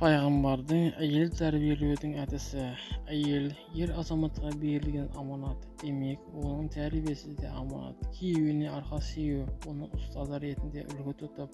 Пайғамбардың әйел тәрбиелеудің әдісі. Әйел ер азаматқа берілген аманат, демек оның тәрбиесі де аманат. Күйеуіне арқа сүйеу, оны ұстазы ретінде үлгі тұтып,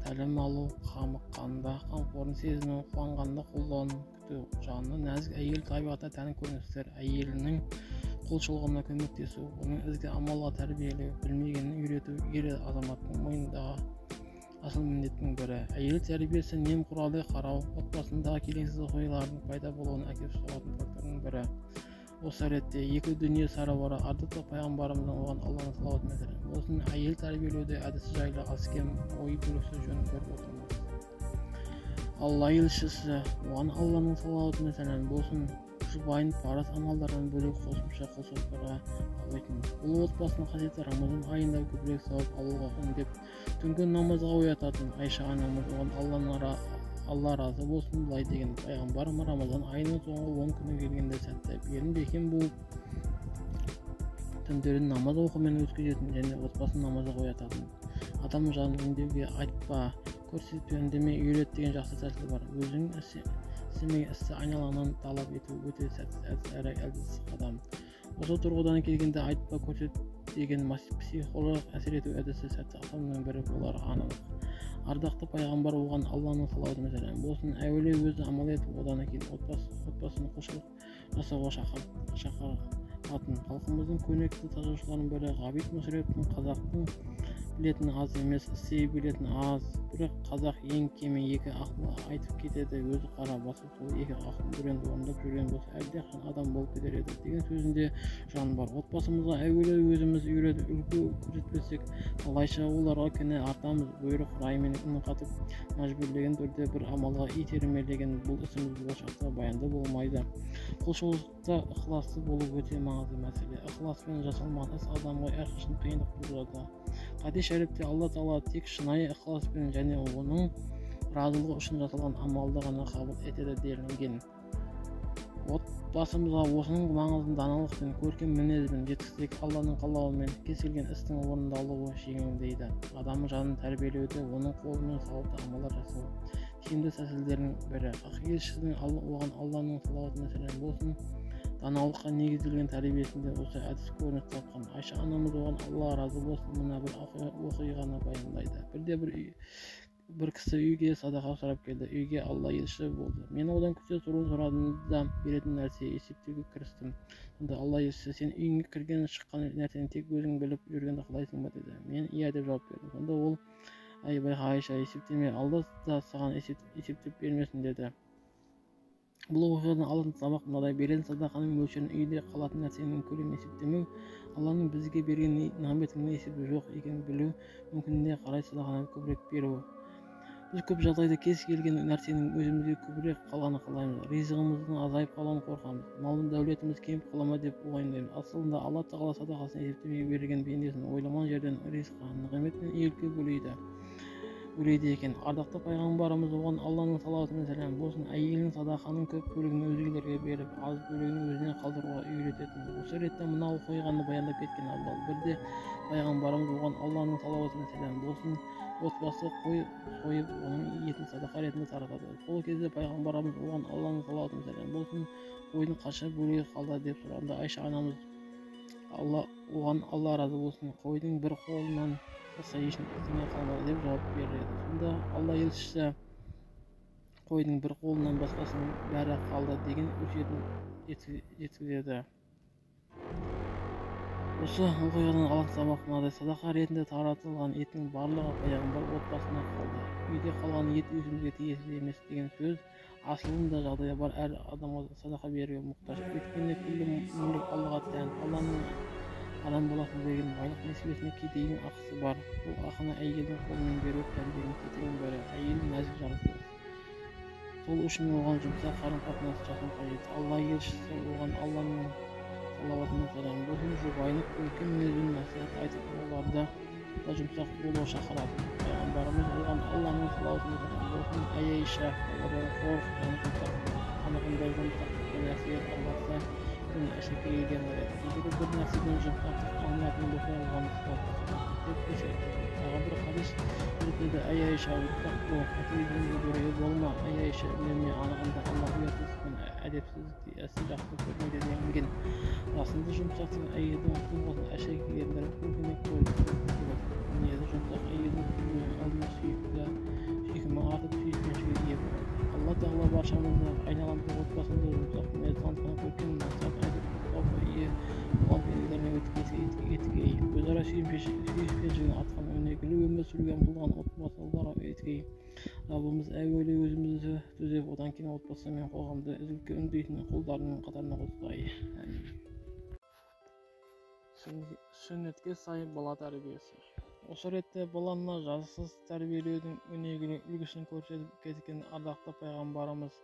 тәлім алу, қамыққанда қамқорын сезіну, қуанғанда қолдауын күту. Жаны нәзік әйел табиғатына тән көріністер. Әйелінің құлшылығына көмектесу, оның ізгі амалға тәрбиелеу, білмегенін үйрету ер азаматтың мойнындағы асыл міндеттің бірі. Әйел тәрбиесі немқұрайлы қарау, отбасындағы келеңсіз оқиғалардың пайда болуына әкеліп соғатын фактордың бірі. Осы ретте екі дүние сарабары ардақты пайғамбарымыздың оған Алланың салауаты мәселен болсын, әйел тәрбиелеуде әдісі жайлы аз кем ой бөлісу жөн көріп отырмыз. Алла елшісі оған Алланың салауаты мәселен болсын, жұбайын парыз амалдардан бөлек қосымша құлшылықтарға баулайтын. Бұл отбасының қасиетті Рамазан айында көбірек сауап алуға үндеп, түнгі намазға оятатын. Айша анамыз оған Алла разы болсын былай деген: пайғамбарым Рамазан айының соңғы 10 күні келгенде сәтті белін бекем буып, түндерін намаз оқумен өткізетін және отбасын намазға оятатын. Адам жанын үндеуге айтпа, көрсетпе, үндеме, үйрет деген жақсы тәсіл бар. Өзің істемеген істі айналаңнан талап ету өте сәтсіз әрі әлсіз қадам. Осы тұрғыдан келгенде айтпа, көрсет деген психологиялық әсер ету әдісі сәтті қадамның бірі болар анық. Ардақты пайғамбар оған Алланың салауаты мәселен болсын, әуелі өзі амал етіп, одан кейін отбасының құлшылық жасауға шақыратын. Халқымыздың көрнекті тазашыларының бірі Ғабит Мүсіреповтің қазақтың білетін аз емес, істей білетін аз. Бірақ қазақ ең кемі 2 ақыл айтып кетеді, өзі қара басып сол 2 ақыл бүренді орындап жүрген болса әлдеқан адам болып кетер еді деген сөзінде жан бар. Отбасымызға әуелі өзіміз үйретіп үлгі көрсетпесек, қалайша оларға кінә артамыз. Бұйрық раймен үн қатып, мәжбүрлеген түрде бір амалға итермелеген бұл ісіміз болашақта баянды болмайды. Құлшылықта ықыласты болу өте маңызды мәселе. Ықыласпен жасалмаған іс адамға әрқашан қиындық тудырады. Хадис шәріпте Алла Тағала тек шынайы ықыласпен және оның разылығы үшін жасалған амалды ғана қабыл етеді делінген. Отбасымызға осының маңызын даналық пен көркем мінезбен жеткізсек, Алланың қалауымен кез келген істің орындалуы жеңілдейді. Адам жанын тәрбиелеуде оның қолымен сауапты амалдар жасау тиімді тәсілдердің бірі. Ақ елшісінің оған Алланың салауаты мәселен болсын, даналыққа негізделген тәрбиесінде осы әдіс көрініс тапқан. Айша анамыз оған Алла разы болсын мына бір оқиғаны баяндайды. Бір кісі үйге садақа сұрап келді. Үйге Алла елші болды. Мен одан күте сұруын сұрадым да беретін нәрсе есептеуге кірістім. Сонда Алла елшісі: сен үйіңе кірген шыққан нәрсені тек өзің біліп жүргенді қалайсың ба деді. Мен иә деп жауап бердім. Сонда ол: байқа Айша, есептеме, Алла да саған есептеп бермесін деді. Бұл оқиғадан алатын сабақ мынадай: берген садақаның мөлшерін, үйде қалатын нәрсенің көлемін есептемеу, Алланың бізге берген нығметінің есебі жоқ екенін білу, мүмкіндігіне қарай садақаны көбірек беру. Біз көп жағдайда кез келген нәрсенің өзімізге көбірек қалғанын қалаймыз. Ризығымыздың азайып қалуынан қорқамыз. Малын дәулетіміз кеміп қала ма деп уайымдаймыз. Асылында Алла Тағала садақасын есептемей берген пендесін ойламаған жерден ризыққа, нығмет пен игілікке бөлейді екен. Ардақты пайғамбарымыз оған Алланың салауаты мәселен болсын, әйелінің садақаның көп бөлігін өзгелерге беріп, аз бөлігін өзіне қалдыруға үйрететін. Осы ретте мына оқиғаны баяндап кеткен абзал. Бірде пайғамбарымыз оған Алланың салауаты мәселен болсын, отбасы қой сойып, оның етін садақа ретінде таратады. Сол кезде пайғамбарымыз оған Алланың салауаты мәселен болсын, қойдың қанша бөлігі қалды деп сұрағанда, Айша анамыз оған Алла разы болсын, қойдың бір қолынан басқа ештеңе қалмады деп жауап береді. Сонда Алла елшісі: қойдың бір қолынан басқасының бәрі қалды деген өсиетін жеткізеді. Осы оқиғадан алатын сабақ мынадай: садақа ретінде таратылған еттің барлығы пайғамбар отбасына қалды. Үйде қалған ет өзімізге тиесілі емес деген сөз асылында жағдайы бар әр адамға садақа беруге мұқтаж. Өйткені күллі мүлік Аллаға тән. Алланың адам баласына берген байлық несібесіне кейде ақысы бар. Бұл ақыны әйелдің қолымен беру тәрбиенің тетігінің бірі. Әйел нәзік жаратылыс. Сол үшін оған жұмсақ қарым-қатынас жасау қажет. Алла елшісі оған Алланың салауаты мәселен болсын, жұбайын көркем мінезбен насихат айтып, оларды да жұмсақ болуға шақырады. Пайғамбарымыз оған Алланың салауаты мәселен болсын, Айша, Алладан қорық, жаны жұмсақ, анығында жұмсақ нәрсеге араласса, күні әшекей елген еді. Егер бір нәрседен жұмсақ алмайтын болса, оған деп көрсетті. Тағы бір хадис Ayşe, Ayşe, осылайша үнемі анығында Аллах ұятсыз пен әдепсіздікті әсі жақсы көрмейді делінген. Расында жұмсақтың әйелдің тұлғасын әшекейлендіріп көркемек болып мінезі жұмсақ әйелдің күнінің алдында сүйкімі артып сүйіспеншілікке ие болады. Алла тағала баршамызды айналамызда отбасында жұмсақ мінез танытқан көркем мансап әдеп-ғұрпқа ие болған пенделермен еткей. Өзара сүйіспеншілігін артқан өнегелі өмір сүруге ұмтылған отбасыларға еткей. Раббымыз әуелі өзімізді түзеп, одан кейін отбасы мен қоғамды ізгілікке үндейтін құлдарының қатарына қосқай. Сүннетке сай бала тәрбиесі. Осы ретте баланы жазықсыз тәрбиелеудің өнегелі үлгісін көрсетіп кеткен ардақты пайғамбарымыз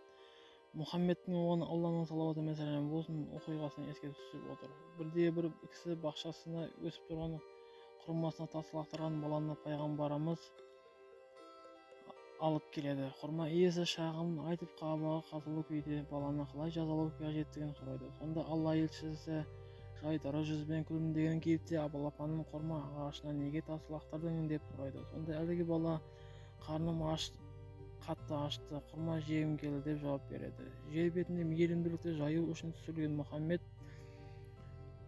Мұхаммедтің оған Алланың салауаты мен сәлемі болсын оқиғасын еске түсіп отыр. Бірде-бір кісі бақшасына өсіп тұрған құрмасына тас лақтырған баланы пайғамбарымыз алып келеді. Құрма иесі шағымын айтып қабағы қатулы күйде баланы қалай жазалау қажеттігін сұрайды. Сонда Алла елшісі жайдары жүзбен күлімдеген кейіпте балапанын құрма ағашына неге тас лақтырдың деп сұрайды. Сонда әлгі бала қарным қатты ашты, құрма жегім келді деп жауап береді. Жер бетінде мейірімділікті жаю үшін түсірілген Мұхаммед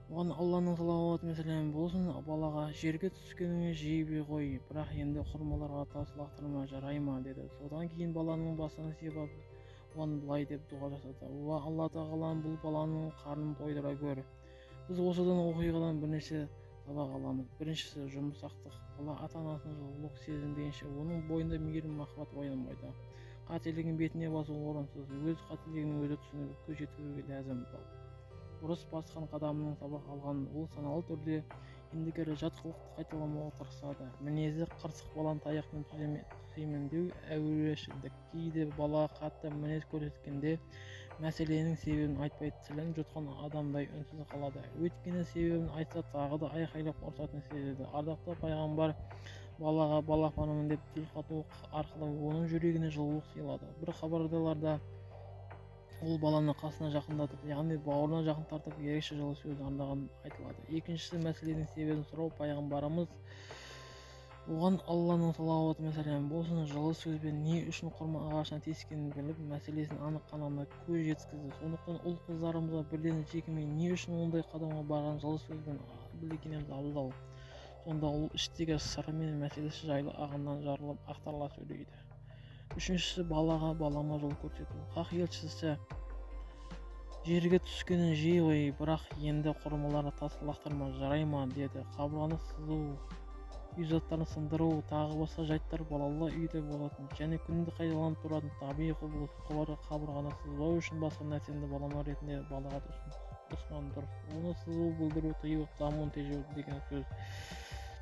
оған Алланың салауаты мен сәлемі болсын балаға жерге түскеніңе жей ғой, бірақ енді құрмаларға тас лақтырма жарай ма деді. Содан кейін баланың басын сипап оған былай деп дұға жасады: уа Алла тағалам, бұл баланың қарнын тойдыра гөр. Біз осыдан оқиғадан бірнеше сабақ аламыз. Біріншісі, жұмсақтық. Бала ата-анасын жылылық сезінбейінше оның бойында мейірім махаббат оянбайды. Қателігін бетіне басу орынсыз. Өз қателігін өзі түсініп көз жеткізуге ләзім. Бұрыс басқан қадамының сабақ алған ол саналы түрде ендігәрі жат қылықты қайталамауға тырысады. Мінезі қырсық баланы таяқпен түсемін деу әурешілдік. Кейде бала қатты мінез көрсеткенде мәселенің себебін айтпай тілін жұтқан адамдай үнсіз қалады. Өйткені себебін айтса тағы да айқайлап ұрсатын сезеді. Ардақты пайғамбар балаға балапанымын деп тіл қату арқылы оның жүрегіне жылулық сыйлады. Bir хабарларда ол баланы қасына жақындатып, яғни бауырына жақын тартып, ерекше жылы сөз арнаған айтылады. Екіншісі, мәселенің себебін сұрау. Пайғамбарымыз оған Алланың салауаты мен сәлемі болсын жылы сөзбен не үшін құрма ағашына тиіскенін біліп, мәселесін анық-қанығына көз жеткізді. Сондықтан ұл қыздарымызға бірден жекімей не үшін ондай қадамға барған жылы сөзбен білгеніміз абзал. Сонда ол іштегі сыры мен мәселесі жайлы ағынан жарылып ақтарыла сөйлейді. Үшіншісі, балаға балама жол көрсету. Хақ елшісі жерге түскенін жей ғой, бірақ енді құрмаларға тас лақтырма жарай ма деді. Қабырғаны сызу, үй заттарын сындыру, тағы басқа жайттар балалы үйде болатын және күнде қайталанып тұратын табиғи құбылыс. Қабырғаны сызбау үшін басқа нәрсені балама ретінде балаға ұсынған дұрыс. Оны сызу, бүлдіру, тыю, дамуын тежеу деген сөз.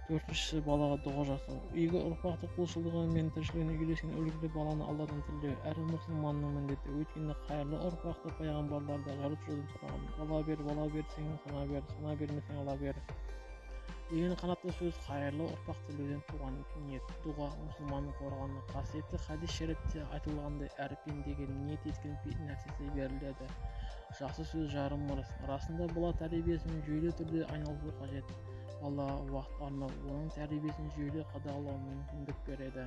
Төртіншісі, балаға дұға жасау. Үйге ұрпақты құлшылығы мен тіршілігіне үйлескен үлгілі баланы Алладан тілеу әр мұсылманның міндеті. Өйткені қайырлы ұрпақты пайғамбарларда жаратушыдан сұраған: бала берсең сана бер, сана бермесең ала бер деген қанатты сөз қайырлы ұрпақ тілеуден туған ниет. Дұға мұсылманның қорғаны. Қасиетті хадис шерифте айтылғандай, әр пендеге ниет еткен нәрсесі беріледі. Жақсы сөз жарым ырыс. Расында бала тәрбиесімен жүйелі түрде айналысу қажет. Бала уақыт арнап, оның тәрбиесін жүйелі қадағалау мүмкіндік береді.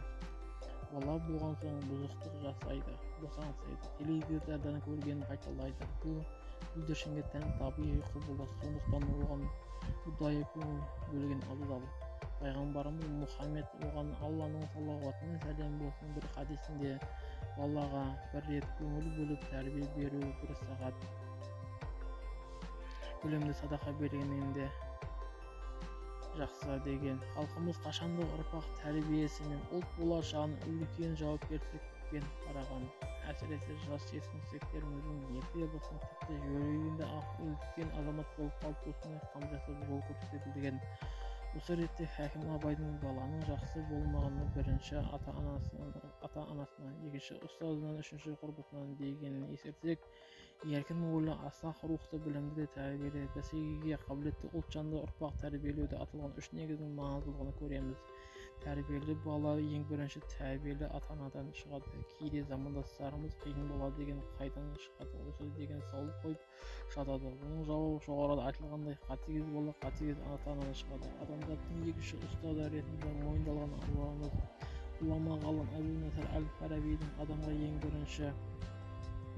Бала болған соң бұзықтық жасайды, босаңсайды, теледидардан көргенін қайталайды. Бұл бүлдіршінге тән табиғи құбылыс, сондықтан оған ұдайы көңіл бөлген абзал. Пайғамбарымыз Мұхаммед оған Алланың салауаты мен сәлемі болсын бір хадисінде балаға бір рет көңіл бөліп тәрбие беру бір сағат көлемде садақа бергеннен де жақсы деген. Халқымыз қашанда ұрпақ тәрбиесі мен ұлт болашағын үлкен жауапкершілікпен қараған. Әсіресе жас жеткіншектеріміздің ерте басын тіпті жүрегінде ақ үлкен азамат болып қалыптасуына қам жасап жол көрсетілген. Осы ретте Хәкім Абайдың баланың жақсы болмағаны бірінші ата-анасынан, екінші ұстазынан, үшінші құрбысынан дегенін ескерсек, еркін ойлы, асқақ рухты, білімді де тәрбиелі, бәсекеге қабілетті ұлтжанды ұрпақ тәрбиелеуде аталған үш негіздің маңыздылығын көреміз. Тәрбиелі бала ең бірінші тәрбиелі ата-анадан шығады. Кейде замандастарымыз қиын болады деген қайдан шығады, осы деген сауал қойып жатады. Оның жауабы жоғарыда айтылғандай, қатыгез бала қатыгез ата-анадан шығады. Адамзаттың екінші ұстазы ретінде мойындалған Аллаһымыз Ulama ғалым Әбу Насыр әл-Фарабидің адамға ең бірінші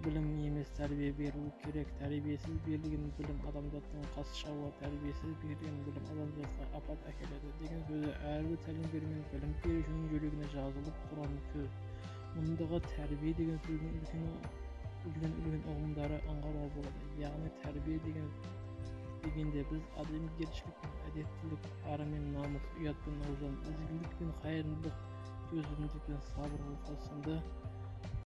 білім емес тәрбие беру керек. Тәрбиесіз берілген білім адамзаттың қас шауы, тәрбиесіз берілген білім адамзатқа апат әкеледі деген сөзі әрбір тәлімгер мен білім берушінің жүрегіне жазылып тұрған сөз. Мұндағы тәрбие деген сөздің үлкен ұғымдары аңғаруға болады. Яғни тәрбие дегенде біз адамгершілік пен әдептілік, ар мен намыс, ұят пен озан, ізгілік пен қайырымдылық, төзімділік пен сабыр сынды